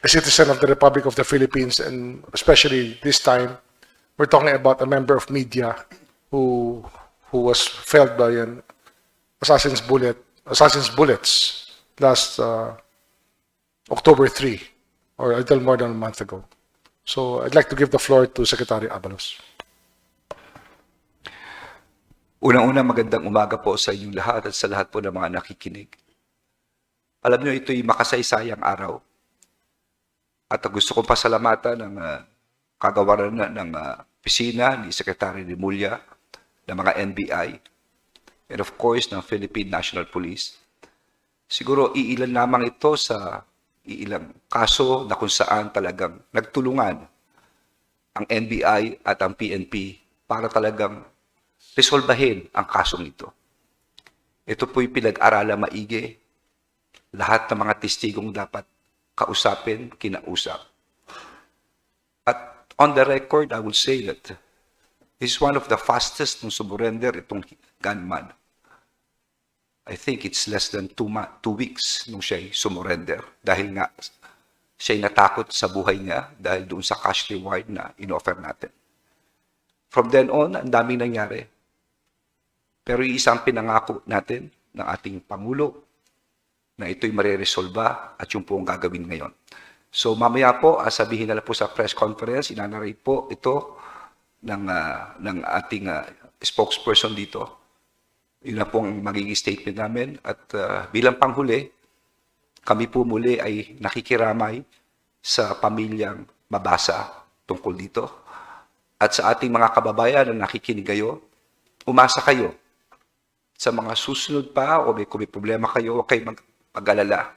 a citizen of the Republic of the Philippines, and especially this time, we're talking about a member of media who was felled by an assassin's bullets last October 3, or a little more than a month ago. So I'd like to give the floor to Secretary Abalos. Unang-una, magandang umaga po sa inyong lahat at sa lahat po ng mga nakikinig. Alam niyo, ito'y makasaysayang araw. At gusto kong pasalamatan ng kagawaran ng opisina ni Secretary Remulla, ng mga NBI, and of course, ng Philippine National Police. Siguro, iilan lamang ito sa iilang kaso na kung saan talagang nagtulungan ang NBI at ang PNP para talagang resolbahin ang kasong ito. Ito po'y pinag-aralan maigi. Lahat ng mga testigong dapat kausapin, kinausap. At on the record, I will say that this is one of the fastest nung sumurrender itong gunman. I think it's less than 2 weeks nung siya'y sumurrender dahil nga siya'y natakot sa buhay niya dahil doon sa cash reward na in-offer natin. From then on, ang daming nangyari. Pero isang pinangako natin ng ating Pangulo na ito'y mariresolba at yung po ang gagawin ngayon. So mamaya po, sabihin na lang po sa press conference, inanarate po ito ng ating spokesperson dito. Yun na po ang magiging statement namin. At bilang panghuli, kami po muli ay nakikiramay sa pamilyang mabasa tungkol dito. At sa ating mga kababayan na nakikinig kayo, umasa kayo sa mga susunod pa o kung may problema kayo, huwag kayong mag-alala.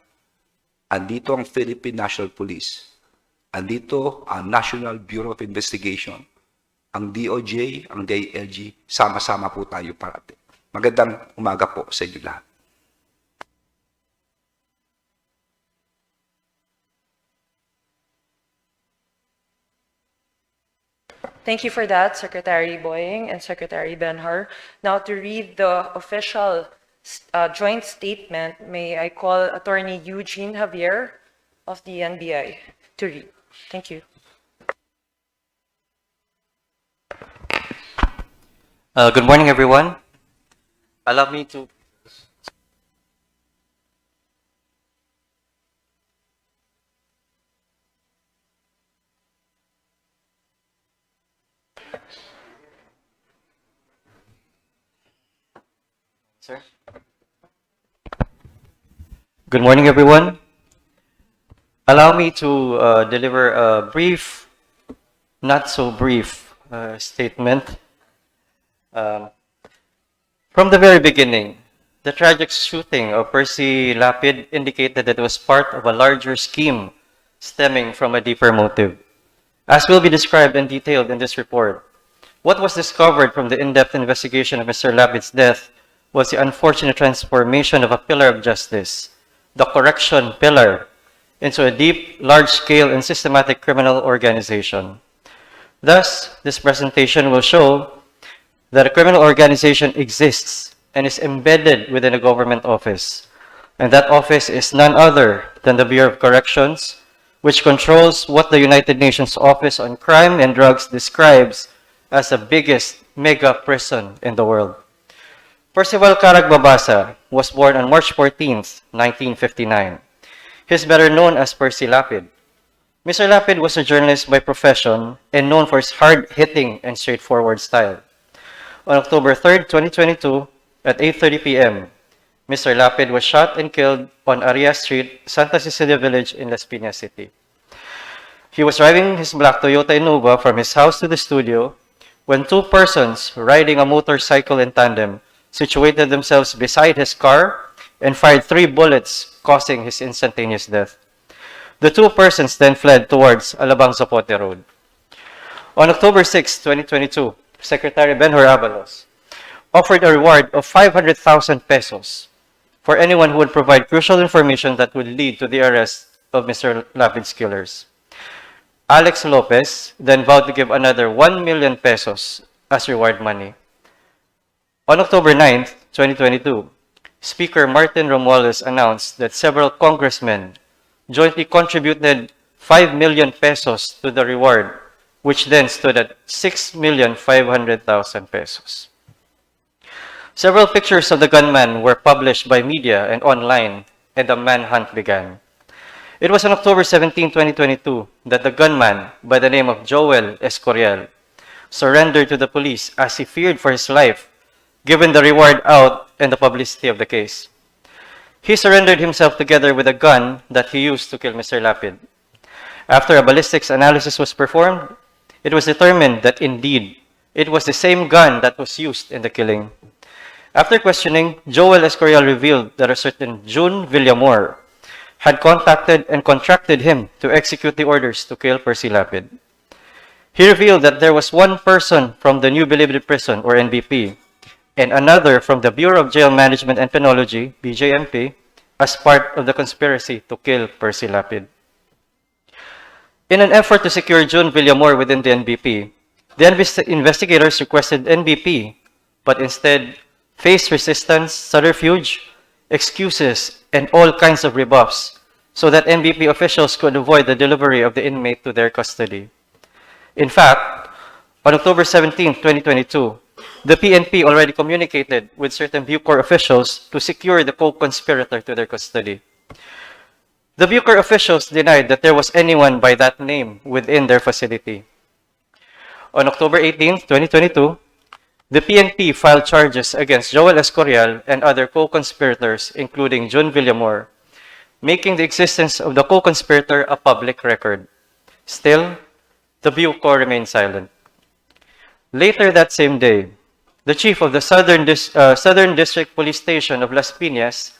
Andito ang Philippine National Police. Andito ang National Bureau of Investigation. Ang DOJ, ang DILG, sama-sama po tayo parati. Magandang umaga po sa inyo lahat. Thank you for that, Secretary Boying and Secretary Benhur. Now, to read the official joint statement, may I call Attorney Eugene Javier of the NBI to read. Thank you. Good morning, everyone. Allow me to... Sir? Good morning, everyone. Allow me to deliver a brief, not so brief statement. From the very beginning, the tragic shooting of Percy Lapid indicated that it was part of a larger scheme stemming from a deeper motive. As will be described and detailed in this report, what was discovered from the in-depth investigation of Mr. Lapid's death was the unfortunate transformation of a pillar of justice, the correction pillar, into a deep, large-scale, and systematic criminal organization. Thus, this presentation will show that a criminal organization exists and is embedded within a government office. And that office is none other than the Bureau of Corrections, which controls what the United Nations Office on Crime and Drugs describes as the biggest mega prison in the world. Percival Caragbabasa was born on March 14th, 1959. He is better known as Percy Lapid. Mr. Lapid was a journalist by profession and known for his hard-hitting and straightforward style. On October 3rd, 2022, at 8:30 p.m., Mr. Lapid was shot and killed on Arias Street, Santa Cecilia Village in Las Piñas City. He was driving his black Toyota Innova from his house to the studio when two persons riding a motorcycle in tandem situated themselves beside his car and fired 3 bullets, causing his instantaneous death. The two persons then fled towards Alabang Zapote Road. On October 6, 2022, Secretary Benhur Abalos offered a reward of 500,000 pesos for anyone who would provide crucial information that would lead to the arrest of Mr. Lapid's killers. Alex Lopez then vowed to give another 1 million pesos as reward money. On October 9, 2022, Speaker Martin Romualdez announced that several congressmen jointly contributed 5 million pesos to the reward, which then stood at 6,500,000 pesos. Several pictures of the gunman were published by media and online, and the manhunt began. It was on October 17, 2022, that the gunman, by the name of Joel Escorial, surrendered to the police as he feared for his life, given the reward out and the publicity of the case. He surrendered himself together with a gun that he used to kill Mr. Lapid. After a ballistics analysis was performed, it was determined that indeed it was the same gun that was used in the killing. After questioning, Joel Escorial revealed that a certain June Villamor had contacted and contracted him to execute the orders to kill Percy Lapid. He revealed that there was one person from the New Bilibid Prison, or NBP, and another from the Bureau of Jail Management and Penology, BJMP, as part of the conspiracy to kill Percy Lapid. In an effort to secure June Villamor within the NBP, the investigators requested NBP, but instead faced resistance, subterfuge, excuses, and all kinds of rebuffs so that NBP officials could avoid the delivery of the inmate to their custody. In fact, on October 17, 2022, the PNP already communicated with certain Bucor officials to secure the co-conspirator to their custody. The Bucor officials denied that there was anyone by that name within their facility. On October 18, 2022, the PNP filed charges against Joel Escorial and other co-conspirators, including June Villamor, making the existence of the co-conspirator a public record. Still, the Bucor remained silent. Later that same day, the chief of the Southern District Police Station of Las Piñas,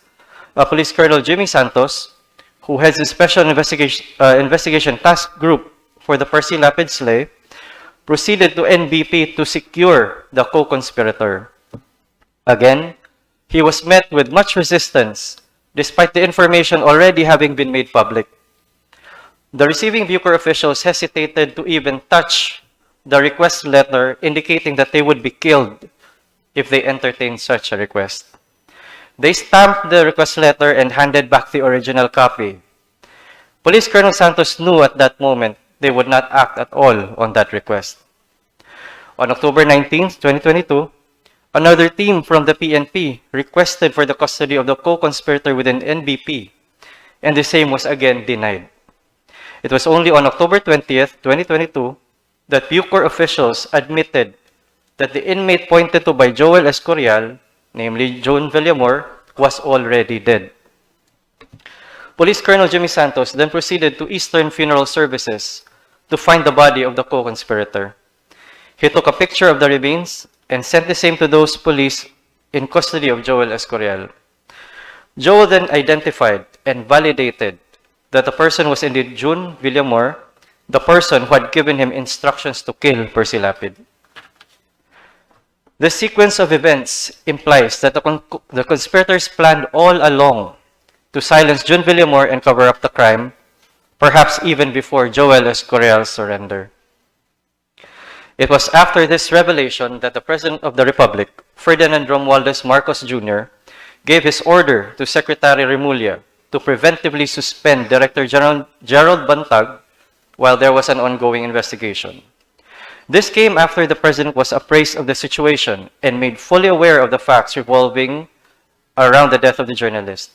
Police Colonel Jimmy Santos, who heads the Special Investigation Task Group for the Percy Lapid slay, proceeded to NBP to secure the co-conspirator. Again, he was met with much resistance, despite the information already having been made public. The receiving Bucor officials hesitated to even touch the request letter, indicating that they would be killed if they entertained such a request. They stamped the request letter and handed back the original copy. Police Colonel Santos knew at that moment they would not act at all on that request. On October 19, 2022, another team from the PNP requested for the custody of the co-conspirator within NBP, and the same was again denied. It was only on October 20th, 2022, that Bucor officials admitted that the inmate pointed to by Joel Escorial, namely June Villamor, was already dead. Police Colonel Jimmy Santos then proceeded to Eastern Funeral Services to find the body of the co-conspirator. He took a picture of the remains and sent the same to those police in custody of Joel Escorial. Joel then identified and validated that the person was indeed June Villamor, the person who had given him instructions to kill Percy Lapid. The sequence of events implies that the conspirators planned all along to silence June Villamor and cover up the crime, perhaps even before Joel Escorial's surrender. It was after this revelation that the President of the Republic, Ferdinand Romualdez Marcos Jr., gave his order to Secretary Remulla to preventively suspend Director General Gerald Bantag while there was an ongoing investigation. This came after the President was appraised of the situation and made fully aware of the facts revolving around the death of the journalist.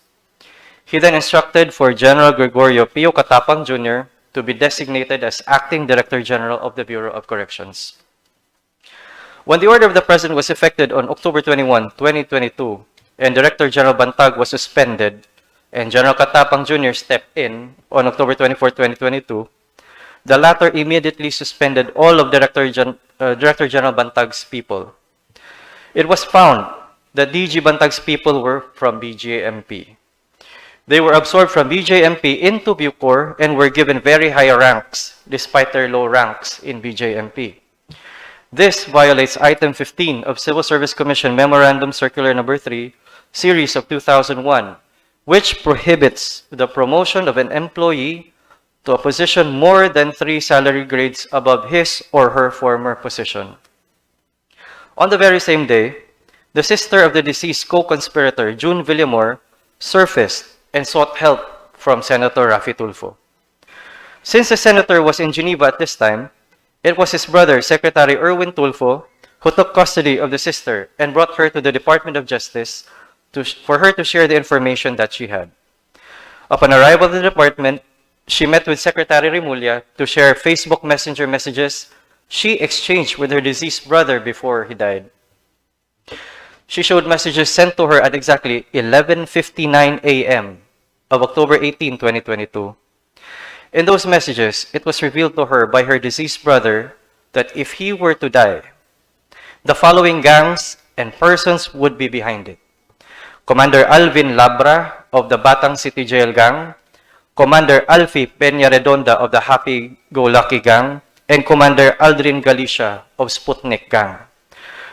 He then instructed for General Gregorio Pio Catapang Jr. to be designated as Acting Director General of the Bureau of Corrections. When the order of the President was effected on October 21, 2022, and Director General Bantag was suspended, and General Catapang Jr. stepped in on October 24, 2022, the latter immediately suspended all of Director General Bantag's people. It was found that DG Bantag's people were from BJMP. They were absorbed from BJMP into Bucor and were given very high ranks despite their low ranks in BJMP. This violates Item 15 of Civil Service Commission Memorandum Circular No. 3, Series of 2001, which prohibits the promotion of an employee to a position more than 3 salary grades above his or her former position. On the very same day, the sister of the deceased co-conspirator, June Villamor, surfaced and sought help from Senator Raffy Tulfo. Since the senator was in Geneva at this time, it was his brother, Secretary Erwin Tulfo, who took custody of the sister and brought her to the Department of Justice for her to share the information that she had. Upon arrival at the department, she met with Secretary Remulla to share Facebook Messenger messages she exchanged with her deceased brother before he died. She showed messages sent to her at exactly 11:59 a.m. of October 18, 2022. In those messages, it was revealed to her by her deceased brother that if he were to die, the following gangs and persons would be behind it: Commander Alvin Labra of the Batang City Jail Gang, Commander Alfie Peña-Redonda of the Happy-Go-Lucky Gang, and Commander Aldrin Galicia of Sputnik Gang.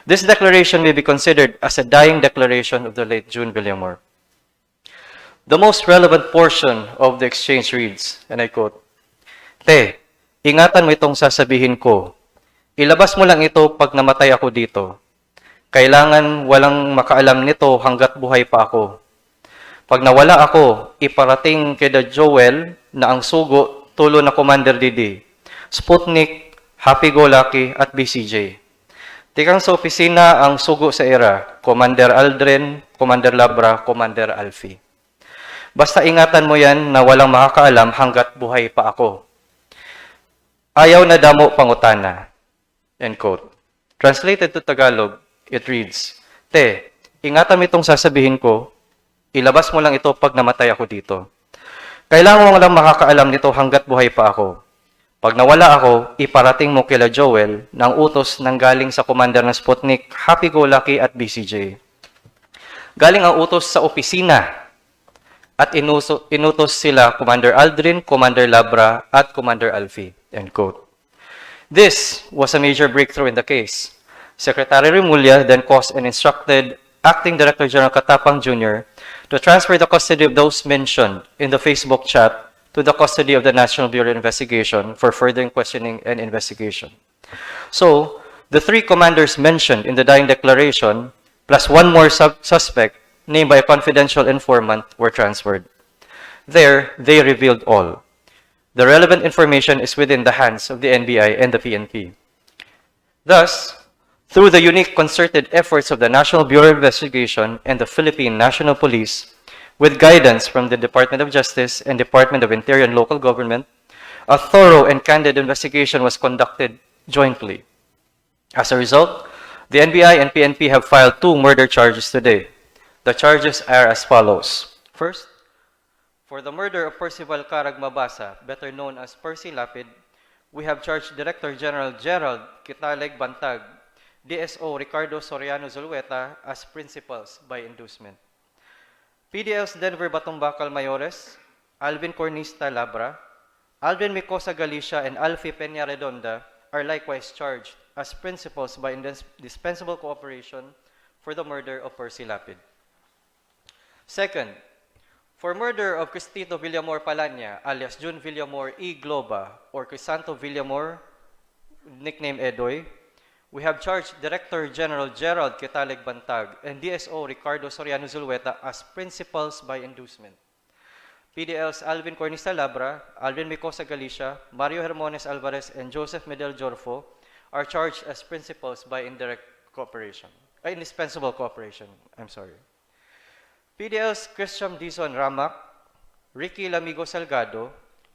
This declaration may be considered as a dying declaration of the late June Villamor. The most relevant portion of the exchange reads, and I quote, "Te, ingatan mo itong sasabihin ko. Ilabas mo lang ito pag namatay ako dito. Kailangan walang makaalam nito hanggat buhay pa ako. Pag nawala ako, iparating kay Joel na ang sugo tulo na Commander Didi, Sputnik, Happy-Go-Lucky at BCJ. Tikang sa opisina ang sugo sa era, Commander Aldrin, Commander Labra, Commander Alfie. Basta ingatan mo yan na walang makakaalam hanggat buhay pa ako. Ayaw na damo pangutana." End quote. Translated to Tagalog, it reads, "Te, ingatan mo itong sasabihin ko, ilabas mo lang ito pag namatay ako dito. Kailangan mo lang makakaalam nito hanggat buhay pa ako. Pag nawala ako, iparating mo kila Joel na ang utos nang galing sa commander ng Sputnik, Happy-Go-Lucky at BCJ. Galing ang utos sa opisina at inutos sila Commander Aldrin, Commander Labra at Commander Alfie." End quote. This was a major breakthrough in the case. Secretary Remulla then caused and instructed Acting Director General Katapang Jr. to transfer the custody of those mentioned in the Facebook chat to the custody of the National Bureau of Investigation for further questioning and investigation. So, the three commanders mentioned in the dying declaration, plus one more suspect named by a confidential informant, were transferred. There, they revealed all. The relevant information is within the hands of the NBI and the PNP. Thus, through the unique concerted efforts of the National Bureau of Investigation and the Philippine National Police, with guidance from the Department of Justice and Department of Interior and Local Government, a thorough and candid investigation was conducted jointly. As a result, the NBI and PNP have filed 2 murder charges today. The charges are as follows. First, for the murder of Percival Carag Mabasa, better known as Percy Lapid, we have charged Director General Gerald Kitaleg Bantag, DSO Ricardo Soriano Zulueta as principals by inducement. PDL's Denver Batumbakal Mayores, Alvin Cornista Labra, Alvin Micosa Galicia, and Alfie Peña-Redonda are likewise charged as principals by indispensable cooperation for the murder of Percy Lapid. Second, for murder of Cristito Villamor Palanya, alias June Villamor E. Globa, or Crisanto Villamor, nickname Edoy, we have charged Director General Gerald Kitaleg Bantag and DSO Ricardo Soriano Zulueta as principals by inducement. PDL's Alvin Cornista Labra, Alvin Micosa Galicia, Mario Hermones Alvarez, and Joseph Medel Jorfo are charged as principals by indispensable cooperation. PDL's Christian Dizon Ramac, Ricky Lamigo Salgado,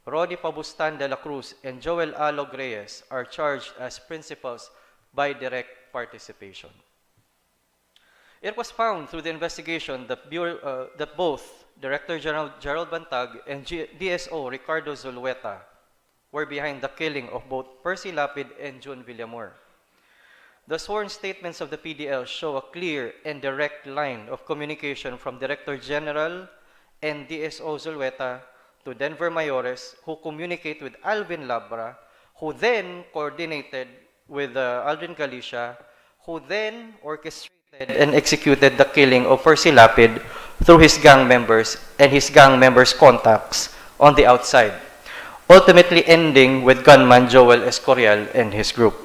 Rodi Pabustan de la Cruz, and Joel Alog Reyes are charged as principals by direct participation. It was found through the investigation that, that both Director General Gerald Bantag and DSO Ricardo Zulueta were behind the killing of both Percy Lapid and June Villamor. The sworn statements of the PDL show a clear and direct line of communication from Director General and DSO Zulueta to Denver Mayores, who communicate with Alvin Labra, who then coordinated with Aldrin Galicia, who then orchestrated and executed the killing of Percy Lapid through his gang members and his gang members' contacts on the outside, ultimately ending with gunman Joel Escorial and his group.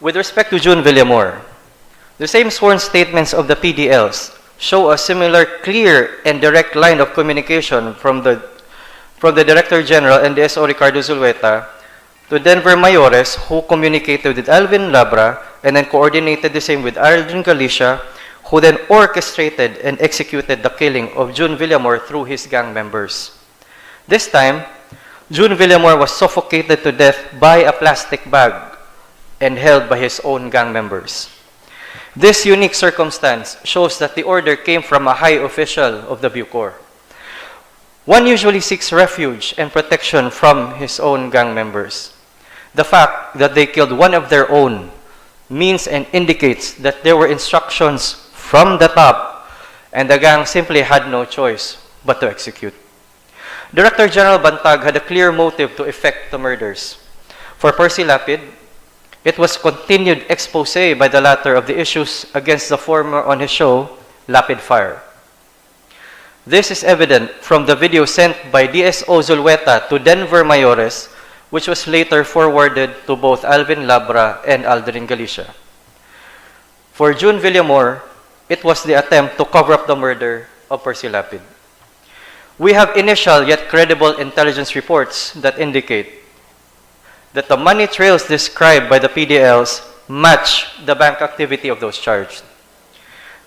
With respect to June Villamor, the same sworn statements of the PDLs show a similar clear and direct line of communication from from the Director General and DSO Ricardo Zulueta to Denver Mayores, who communicated with Alvin Labra and then coordinated the same with Aldrin Galicia, who then orchestrated and executed the killing of June Villamor through his gang members. This time, June Villamor was suffocated to death by a plastic bag and held by his own gang members. This unique circumstance shows that the order came from a high official of the Bucor. One usually seeks refuge and protection from his own gang members. The fact that they killed one of their own means and indicates that there were instructions from the top and the gang simply had no choice but to execute. Director General Bantag had a clear motive to effect the murders. For Percy Lapid, it was continued expose by the latter of the issues against the former on his show, Lapid Fire. This is evident from the video sent by DSO Zulueta to Denver Mayores, which was later forwarded to both Alvin Labra and Aldrin Galicia. For June Villamor, it was the attempt to cover up the murder of Percy Lapid. We have initial yet credible intelligence reports that indicate that the money trails described by the PDLs match the bank activity of those charged.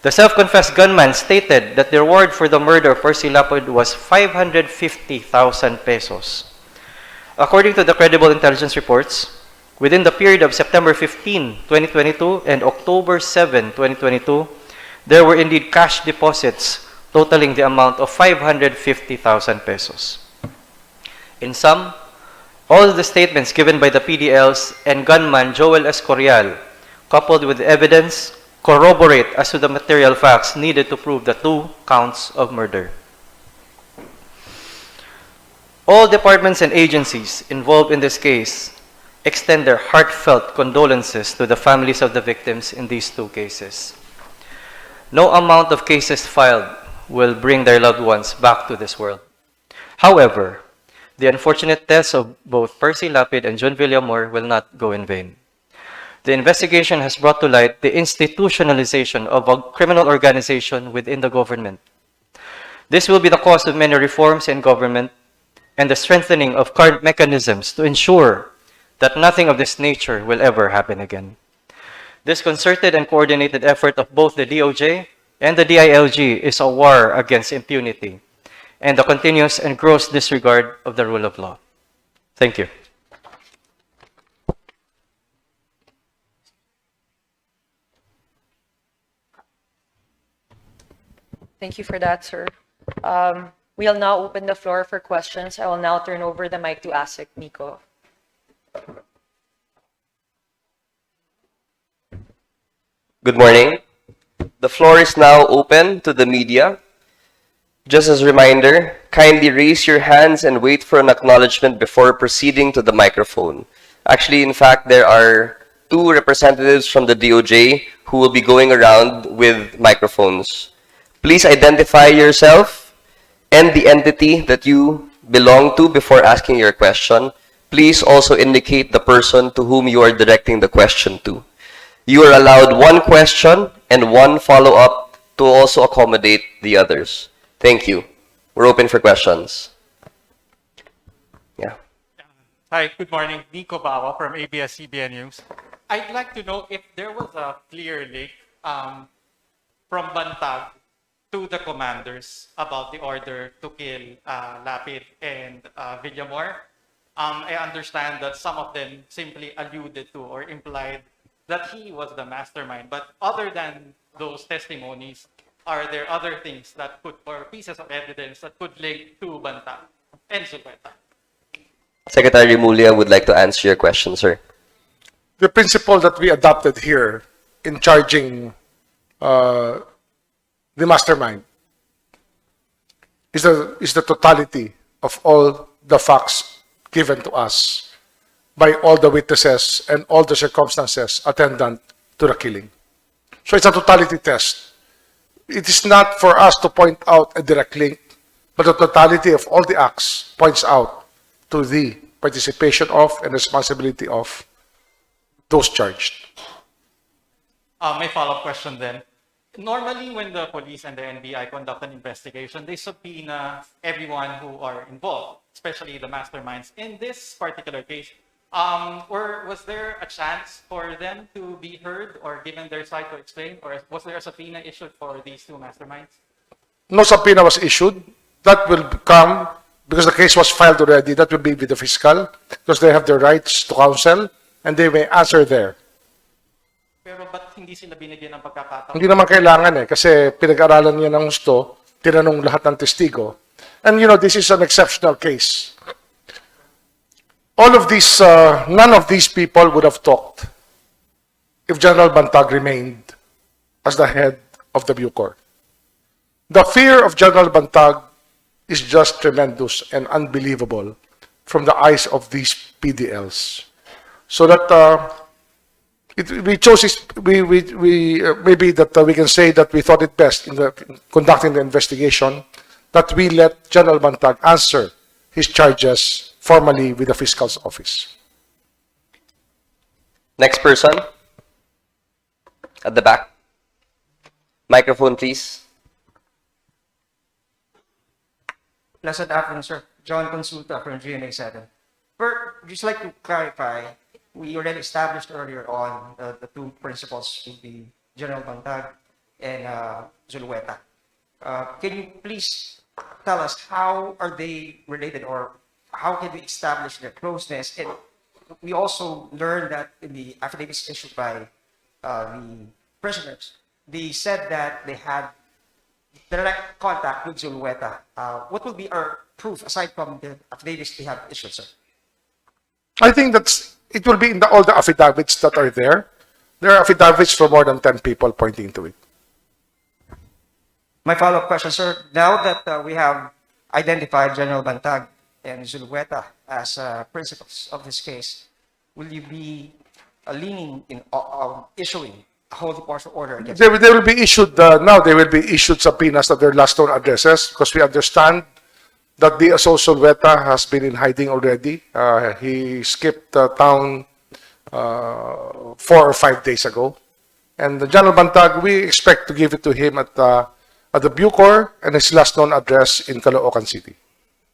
The self-confessed gunman stated that the reward for the murder of Percy Lapid was 550,000 pesos. According to the credible intelligence reports, within the period of September 15, 2022 and October 7, 2022, there were indeed cash deposits totaling the amount of 550,000 pesos. In sum, all the statements given by the PDLs and gunman Joel Escorial, coupled with evidence, corroborate as to the material facts needed to prove the 2 counts of murder. All departments and agencies involved in this case extend their heartfelt condolences to the families of the victims in these 2 cases. No amount of cases filed will bring their loved ones back to this world. However, the unfortunate deaths of both Percy Lapid and June Villamor will not go in vain. The investigation has brought to light the institutionalization of a criminal organization within the government. This will be the cause of many reforms in government and the strengthening of current mechanisms to ensure that nothing of this nature will ever happen again. This concerted and coordinated effort of both the DOJ and the DILG is a war against impunity and the continuous and gross disregard of the rule of law. Thank you. Thank you for that, sir. We'll now open the floor for questions. I will now turn over the mic to ASIC Nico. Good morning. The floor is now open to the media. Just as a reminder, kindly raise your hands and wait for an acknowledgement before proceeding to the microphone. Actually, in fact, there are 2 representatives from the DOJ who will be going around with microphones. Please identify yourself and the entity that you belong to before asking your question. Please also indicate the person to whom you are directing the question to. You are allowed 1 question and 1 follow-up to also accommodate the others. Thank you. We're open for questions. Yeah. Hi, good morning. Nico Bawa from ABS-CBN News. I'd like to know if there was a clear link from Bantag to the commanders about the order to kill Lapid and Villamor. I understand that some of them simply alluded to or implied that he was the mastermind. But other than those testimonies, are there other things that could, or pieces of evidence that could link to Bantag and Zulueta? Secretary Remulla would like to answer your question, sir. The principle that we adopted here in charging the mastermind is the totality of all the facts given to us by all the witnesses and all the circumstances attendant to the killing. So it's a totality test. It is not for us to point out a direct link, but the totality of all the acts points out to the participation of and responsibility of those charged. My follow-up question then. Normally, when the police and the NBI conduct an investigation, they subpoena everyone who are involved. especially the masterminds. In this particular case, or was there a chance for them to be heard or given their side to explain, or was there a subpoena issued for these two masterminds? No subpoena was issued. That will come because the case was filed already. That will be with the fiscal because they have the rights to counsel and they may answer there. Pero ba't hindi sila binigyan ng pagkakataon? Hindi naman kailangan kasi pinag-aralan niya ng gusto, tinanong lahat ng testigo. And this is an exceptional case. All of these, none of these people would have talked if General Bantag remained as the head of the Bucor. The fear of General Bantag is just tremendous and unbelievable from the eyes of these PDLs. So that we chose maybe that we can say that we thought it best in conducting the investigation that we let General Bantag answer his charges formally with the fiscal's office. Next person. At the back. Microphone, please. Pleasant afternoon, sir. John Consulta from GMA 7. Just like to clarify, we already established earlier on the two principals would be General Bantag and Zulueta. Can you please tell us how are they related, or how can we establish their closeness? And we also learned that in the affidavits issued by the prisoners, they said that they had direct contact with Zulueta. What will be our proof aside from the affidavits they have issued, sir? I think it will be in all the affidavits that are there. There are affidavits for more than 10 people pointing to it. My follow-up question, sir. Now that we have identified General Bantag and Zulueta as principals of this case, will you be leaning in issuing a whole departure order against They will be issued, now they will be issued subpoenas at their last known addresses because we understand that the Zulueta has been in hiding already. He skipped town 4 or 5 days ago. And the General Bantag, we expect to give it to him at the Bucor and his last known address in Caloocan City.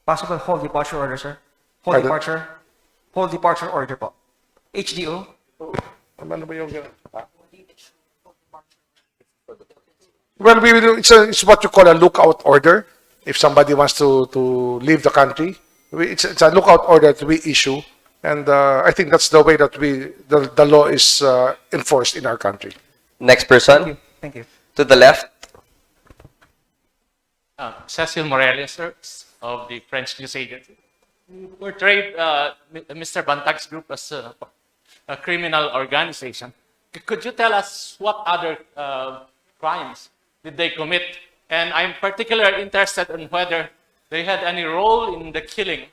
possible whole departure order, sir? Pardon? Whole departure order po. HDO? Ano ba yung Well, it's what you call a lookout order. If somebody wants to leave the country, it's a lookout order that we issue, and I think that's the way that the law is enforced in our country. Next person. Thank you. To the left. Cecil Morales, sir, of the French News Agency. You portrayed Mr. Bantag's group as a criminal organization. Could you tell us what other crimes did they commit? And I'm particularly interested in whether they had any role in the killing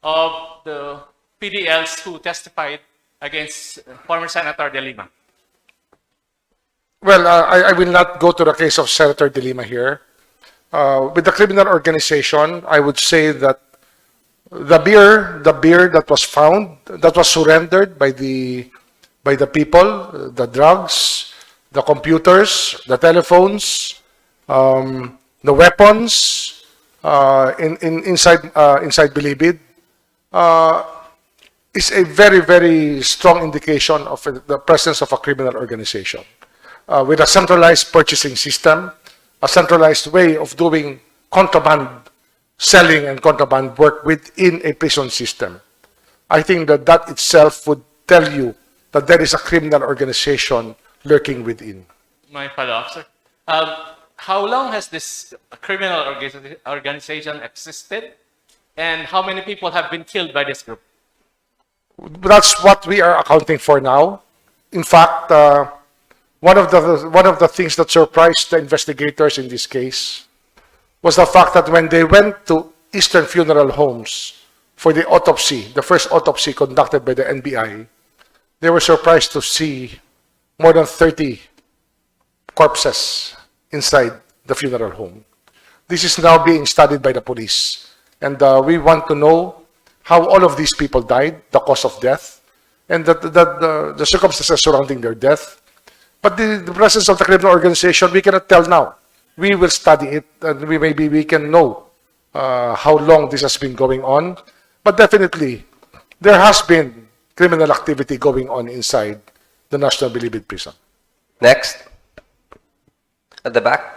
of the PDLs who testified against former Senator De Lima. Well, I will not go to the case of Senator De Lima here. With the criminal organization, I would say that the beer that was found, that was surrendered by the people, the drugs, the computers, the telephones, the weapons inside Bilibid, is a very, very strong indication of the presence of a criminal organization. With a centralized purchasing system, a centralized way of doing contraband selling and contraband work within a prison system. I think that itself would tell you that there is a criminal organization lurking within. My follow-up, sir. How long has this criminal organization existed? And how many people have been killed by this group? That's what we are accounting for now. In fact, one of the things that surprised the investigators in this case was the fact that when they went to Eastern Funeral Homes for the autopsy, the first autopsy conducted by the NBI, they were surprised to see more than 30 corpses inside the funeral home. This is now being studied by the police. And we want to know how all of these people died, the cause of death, and the circumstances surrounding their death. But the presence of the criminal organization, we cannot tell now. We will study it, and maybe we can know how long this has been going on. But definitely, there has been criminal activity going on inside the National Bilibid prison. Next. At the back.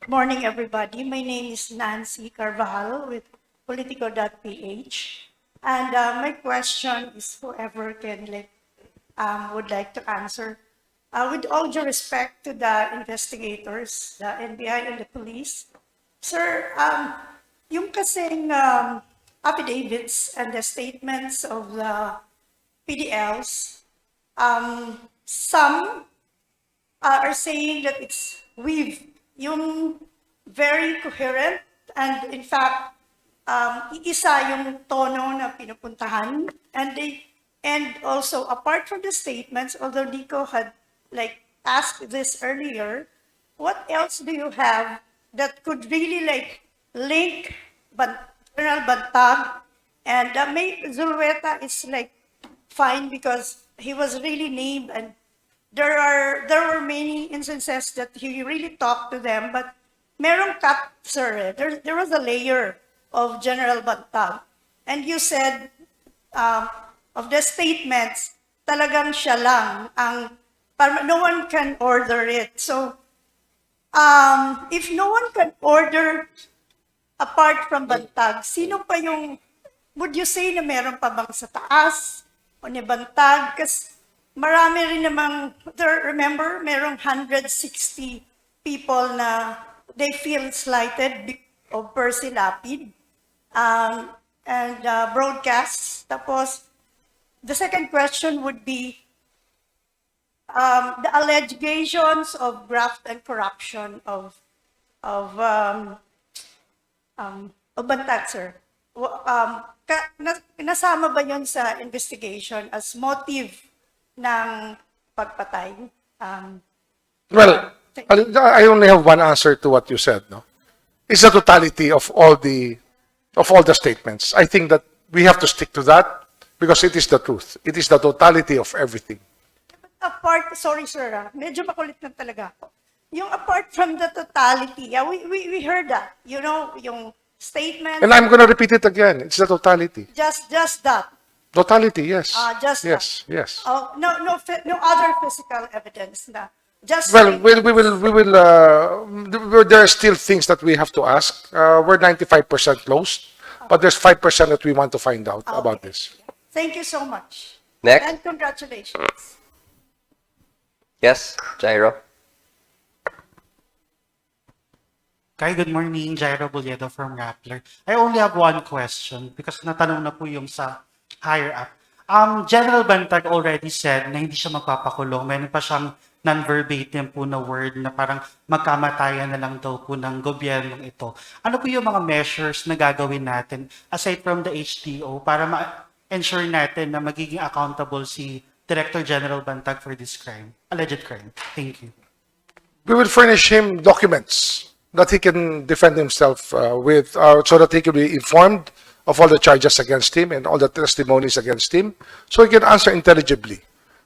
Morning, everybody. My name is Nancy Carvajal with Politico.ph. And my question is whoever can would like to answer. With all due respect to the investigators, the NBI and the police, sir, yung kasing affidavits and the statements of the PDLs, some are saying that it's we've yung very coherent and in fact iisa yung tono na pinupuntahan and also apart from the statements, although Nico had asked this earlier, what else do you have that could really link General Bantag and May Zulueta is fine because he was really named and there were many instances that he really talked to them, but merong cut, sir. There was a layer of General Bantag. And you said, of the statements, talagang siya lang no one can order it. So, if no one can order apart from Bantag, sino pa yung, would you say na meron pa bang sa taas o ni Bantag? Kasi marami rin namang, remember, merong 160 people na they feel slighted of Percy Lapid and broadcasts. Tapos, the second question would be the allegations of graft and corruption of Bantag, sir. Nasama ba yun sa investigation as motive ng pagpatay? Well, I only have one answer to what you said. No, it's the totality of all the statements. I think that we have to stick to that because it is the truth. It is the totality of everything. Apart, sorry sir, medyo makulit na talaga ako. Yung apart from the totality, we heard that, yung statement. And I'm going to repeat it again. It's the totality. Just that. Totality, yes. Just yes, yes. Oh, no other physical evidence na. Just Well, there are still things that we have to ask. We're 95% closed, but there's 5% that we want to find out about this. Thank you so much. Next. And congratulations. Yes, Jairo. Hi, good morning. Jairo Boledo from Rappler. I only have one question because natanong na po yung sa higher up. General Bantag already said na hindi siya magpapakulong. Meron pa siyang non-verbatim po na word na parang magkamatayan na lang daw po ng gobyernong ito. Ano po yung mga measures na gagawin natin aside from the HTO para ma-ensure natin na magiging accountable si Director General Bantag for this crime, alleged crime? Thank you. We will furnish him documents that he can defend himself with, so that he can be informed of all the charges against him and all the testimonies against him, so he can answer intelligibly.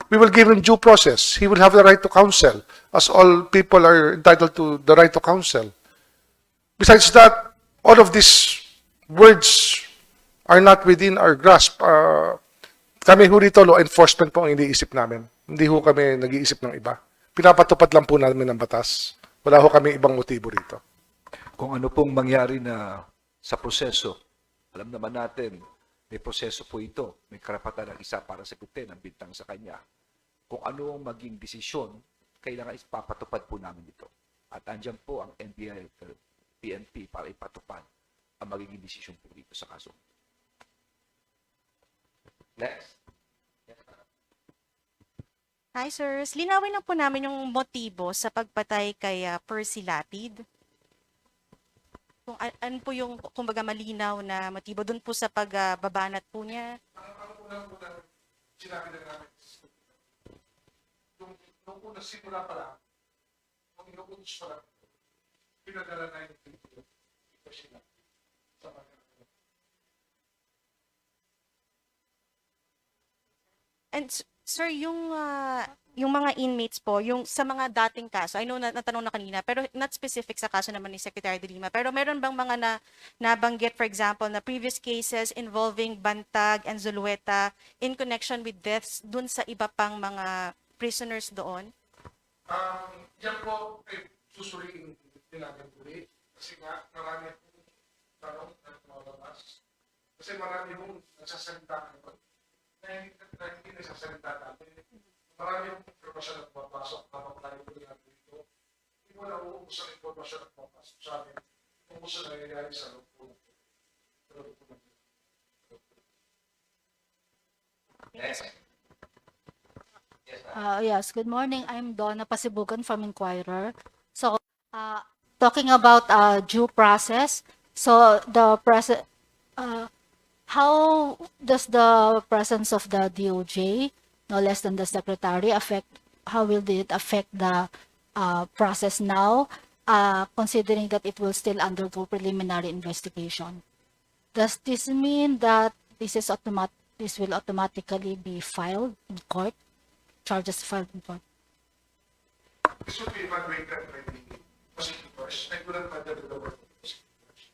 We will give him due process. He will have the right to counsel, as all people are entitled to the right to counsel. Besides that, all of these words are not within our grasp. Kami ho rito, law enforcement po ang iniisip namin. Hindi ho kami nag-iisip ng iba. Pinapatupad lang po namin ng batas. Wala ho kami ibang motibo rito. Kung ano pong mangyari na sa proseso, alam naman natin, may proseso po ito. May karapatan ng isa para sagutin ang bintang sa kanya. Kung ano ang maging desisyon, kailangan ipapatupad po namin ito. At andyan po ang NBI at PNP para ipatupad ang magiging desisyon po dito sa kaso. Next. Hi, sirs. Linawin lang po namin yung motibo sa pagpatay kay Percy Lapid. Kung ano po yung, kumbaga, malinaw na motibo doon po sa pagbabanat po niya. Sinabi na namin, nung una simula pa lang, nung inuutos pa lang, pinadala na yung video sa mga. And Sir, yung mga inmates po, yung sa mga dating kaso, I know na natanong na kanina, pero not specific sa kaso naman ni Secretary de Lima, pero meron bang mga nabanggit, for example, na previous cases involving Bantag and Zulueta in connection with deaths dun sa iba pang mga prisoners doon? Yan po ay susuriin din natin ulit. Kasi nga, marami pong tanong at malabas. Kasi marami pong nagsasalita ngayon na hindi nagsasalita natin. Marami pong informasyon na pumapasok habang tayo po natin dito. Hindi mo na uubos ang informasyon na pumapasok sa amin kung gusto na nangyayari sa loob po natin. Yes, good morning. I'm Donna Pasibugan from Inquirer. So, talking about due process, so how does the presence of the DOJ, no less than the secretary, how will it affect the process now, considering that it will still undergo preliminary investigation? Does this mean that this will automatically be filed in court? Charges filed in court? This will be evaluated by the prosecutors. I couldn't handle the work of the prosecutors.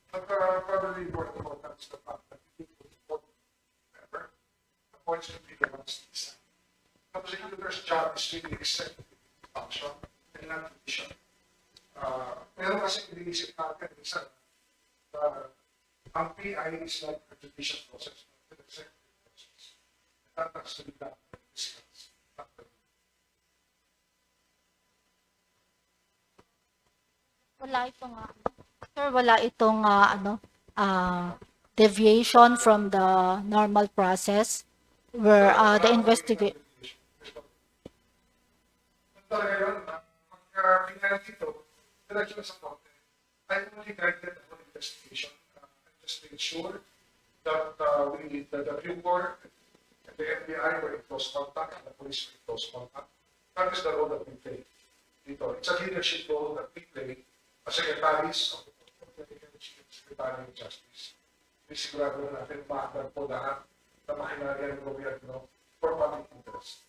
But probably more important is the fact that we need to report member. The points will be the ones to decide. The prosecutor's job is really executive function and not judicial. Meron kasi iniisip natin minsan ang PI is like a judicial process, not an executive process. And that has to be done by this council. Wala itong deviation from the normal process where the investigate. Talaga yun, pagka pinayang dito, diretso sa korte, I only directed the whole investigation. I just made sure that the Bureau and the FBI were in close contact and the police were in close contact. That is the role that we play dito. It's a leadership role that we play as secretaries of the Secretary of Justice. Sigurado natin maagad po lahat na makinagyan ng gobyerno for public interest.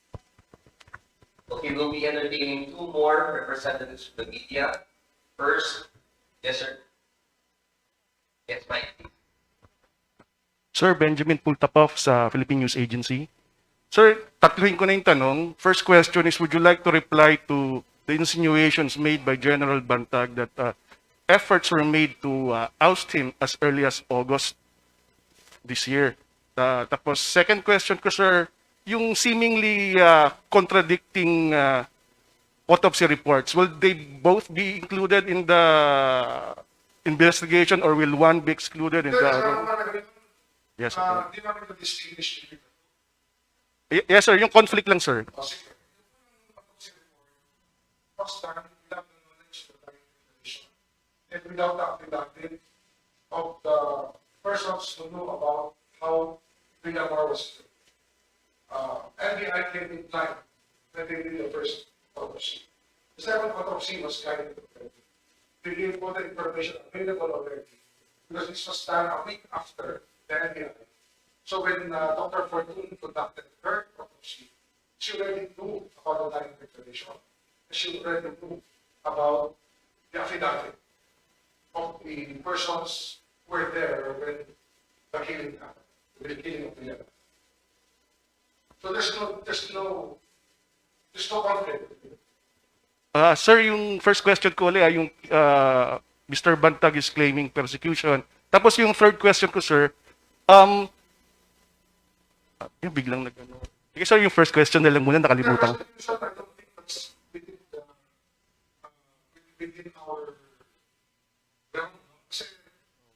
Okay, we'll be entertaining two more representatives of the media. First, yes, sir. Yes, Mike. Sir, Benjamin Pultapov sa Philippine News Agency. Sir, tatluhin ko na yung tanong. First question is, would you like to reply to the insinuations made by General Bantag that efforts were made to oust him as early as August this year? Tapos, second question ko, sir, yung seemingly contradicting autopsy reports, will they both be included in the investigation or will one be excluded in the other? Yes, sir. Di namin ito distinguish dito. Yes, sir. Yung conflict lang, sir. Kasi yung autopsy report, basta without the knowledge of the information and without the affidavit of the persons who knew about how Villamor was killed. NBI came in time when they did the first autopsy. The second autopsy was guided already. They gave all the information available already because this was done a week after the NBI. So when Dr. Fortune conducted her autopsy, she already knew about the dying declaration. She already knew about the affidavit of the persons who were there when the killing happened, the killing of Villamor. So there's no conflict. Sir, yung first question ko ulit, yung Mr. Bantag is claiming persecution. Tapos yung third question ko, sir, yung biglang nag-ano. Sige, sir, yung first question na lang muna, nakalimutan ko. I don't think that's within our realm. Kasi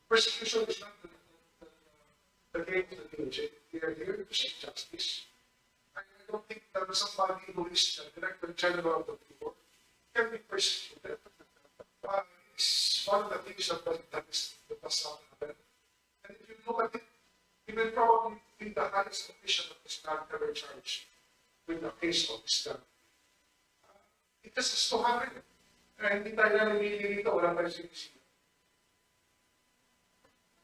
persecution is not the game of the DOJ. They are here to seek justice. I don't think that somebody who is the Director General of the Bureau can be persecuted. It's one of the things that does not happen. And if you look at it, he will probably be the highest official of Islam ever charged with the case of Islam. It just has to happen. Hindi tayo namimili dito, walang tayo sinisila.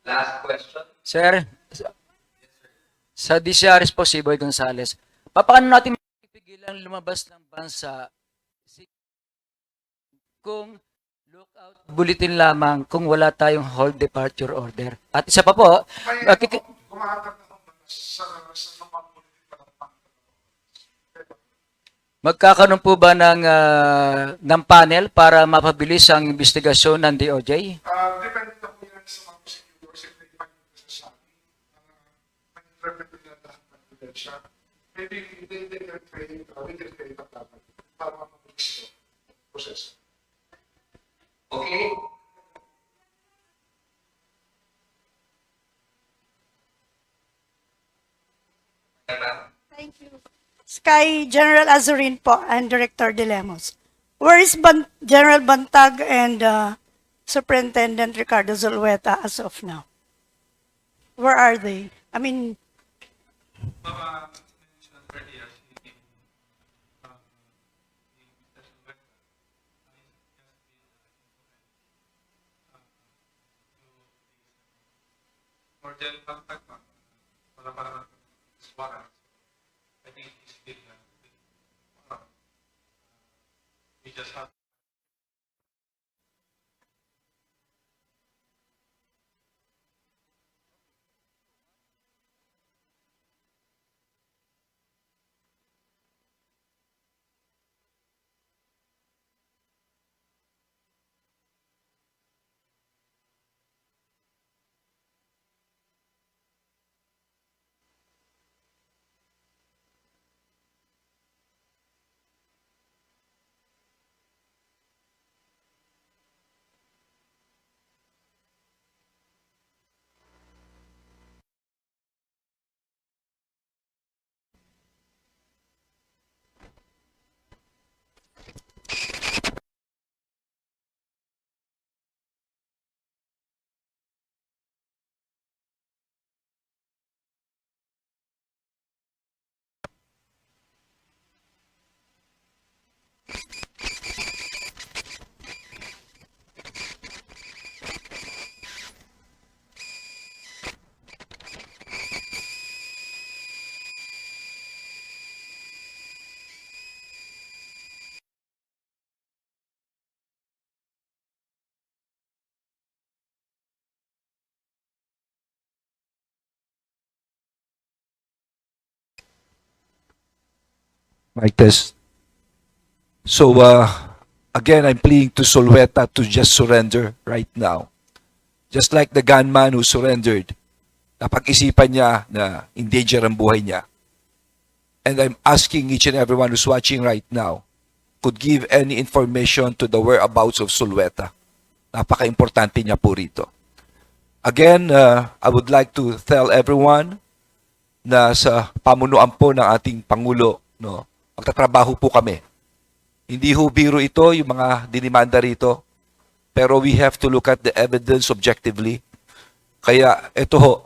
Last question. Sir, sa DCRS po si Boy Gonzales, paano natin mapipigilan lumabas ng bansa kung lookout bulletin lamang kung wala tayong hold departure order? At isa pa po, magkakaroon po ba ng panel para mapabilis ang investigasyon ng DOJ? Depende na po yan sa mga prosecutors if they find necessary. Mag-interpret nila lahat ng ebidensya. Maybe they can create, we can create a plan para mapabilis ito process. Okay. Thank you. Sky General Azurin po and Director De Lemos. Where is General Bantag and Superintendent Ricardo Zulueta as of now? Where are they? I mean, Or then, contact na. Wala pa naman. I think it's still we just have Mic test. So, again, I'm pleading to Zulueta to just surrender right now. Just like the gunman who surrendered, napag-isipan niya na in danger ang buhay niya. And I'm asking each and everyone who's watching right now, could give any information to the whereabouts of Zulueta. Napaka-importante niya po rito. Again, I would like to tell everyone na sa pamunuan po ng ating Pangulo, no, magtatrabaho po kami. Hindi ho biro ito, yung mga dinimanda rito. Pero we have to look at the evidence objectively. Kaya ito ho,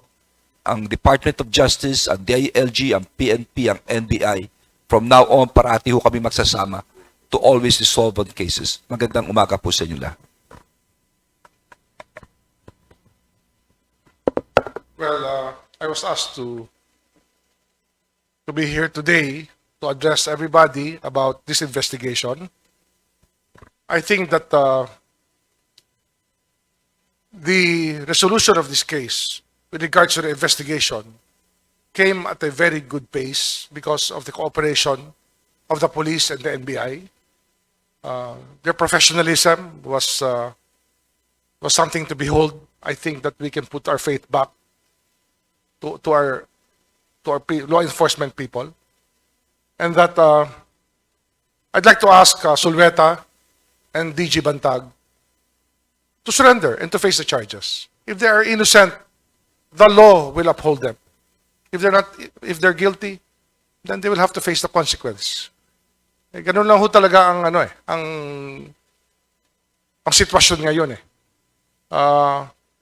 ang Department of Justice, ang DILG, ang PNP, ang NBI, from now on, parati ho kami magsasama to always resolve on cases. Magandang umaga po sa inyo lahat. Well, I was asked to be here today to address everybody about this investigation. I think that the resolution of this case with regards to the investigation came at a very good pace because of the cooperation of the police and the NBI. Their professionalism was something to behold. I think that we can put our faith back to our law enforcement people, and that I'd like to ask Zulueta and DG Bantag to surrender and to face the charges. If they are innocent, the law will uphold them. If they're guilty, then they will have to face the consequence. Eh, ganun lang ho talaga ang ang sitwasyon ngayon eh.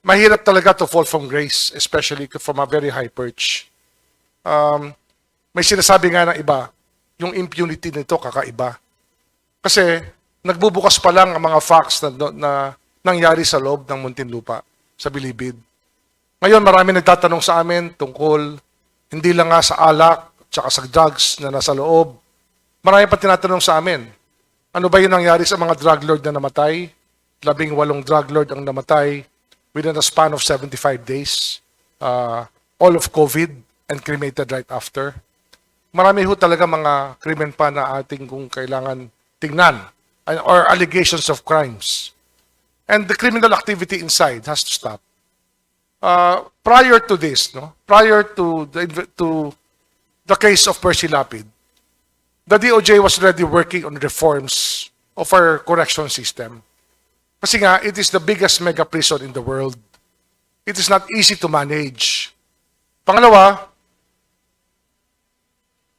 Mahirap talaga to fall from grace, especially from a very high perch. May sinasabi nga ng iba, yung impunity nito kakaiba. Kasi nagbubukas pa lang ang mga facts na nangyari sa loob ng Muntinlupa, sa Bilibid. Ngayon marami nagtatanong sa amin tungkol hindi lang nga sa alak, tsaka sa drugs na nasa loob. Marami pa tinatanong sa amin, ano ba yung nangyari sa mga drug lord na namatay? 18 drug lord ang namatay within a span of 75 days. All of COVID and cremated right after. Marami ho talaga mga krimen pa na ating kung kailangan tingnan or allegations of crimes. And the criminal activity inside has to stop. Prior to this, prior to the case of Percy Lapid, the DOJ was already working on reforms of our correction system. Kasi nga, it is the biggest mega prison in the world. It is not easy to manage. Pangalawa,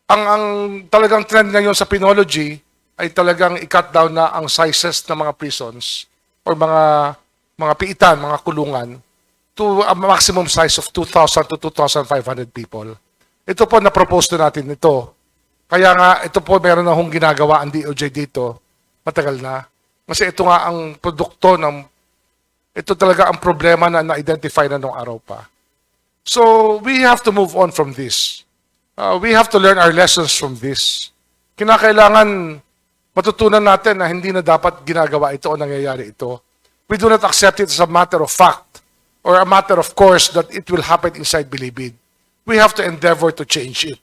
ang talagang trend ngayon sa pinology ay talagang i-cut down na ang sizes ng mga prisons or mga piitan, mga kulungan to a maximum size of 2,000 to 2,500 people. Ito po na-propose na natin ito. Kaya nga, ito po meron na hong ginagawa ang DOJ dito. Matagal na. Kasi ito nga ang produkto ng, ito talaga ang problema na na-identify na nung araw pa. So, we have to move on from this. We have to learn our lessons from this. Kinakailangan matutunan natin na hindi na dapat ginagawa ito o nangyayari ito. We do not accept it as a matter of fact or a matter of course that it will happen inside Bilibid. We have to endeavor to change it.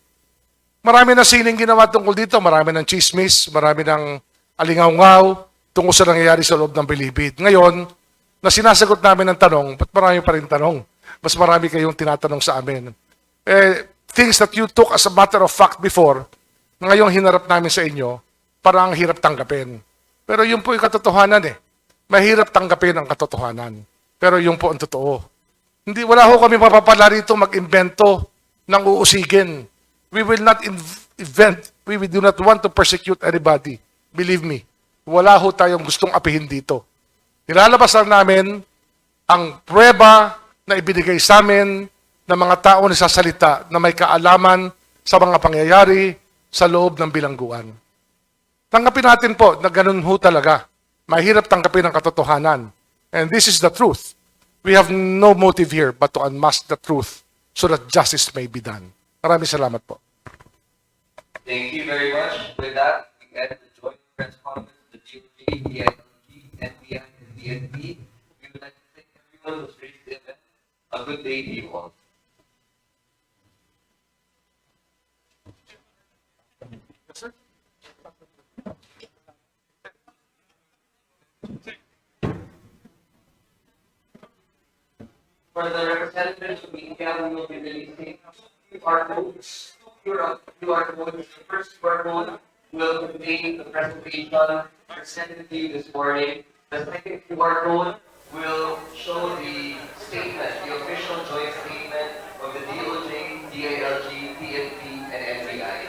Marami na sining ginawa tungkol dito, marami ng chismis, marami ng alingaw-ngaw tungkol sa nangyayari sa loob ng Bilibid. Ngayon, na sinasagot namin ng tanong, ba't marami pa rin tanong? Mas marami kayong tinatanong sa amin. Things that you took as a matter of fact before, ngayong hinarap namin sa inyo, parang hirap tanggapin. Pero yun po yung katotohanan eh. Mahirap tanggapin ang katotohanan. Pero yun po ang totoo. Wala ho kami mapapala rito mag-imbento ng uusigin. We will not invent, we do not want to persecute anybody. Believe me, wala ho tayong gustong apihin dito. Nilalabas lang namin ang pruweba na ibinigay sa amin ng mga tao na sasalita na may kaalaman sa mga pangyayari sa loob ng bilangguan. Tanggapin natin po na ganun ho talaga. Mahirap tanggapin ang katotohanan. And this is the truth. We have no motive here but to unmask the truth so that justice may be done. Maraming salamat po. Thank you very much. With that, we end the joint press conference of the DOJ, DILG, NBI, and DNP. We would like to thank everyone who's raised the event. A good day to you all. For the representatives of media, we will be releasing QR codes. QR codes. The first QR code will contain the presentation presented to you this morning. The second QR code will show the statement, the official joint statement of the DOJ, DILG, PNP, and NBI.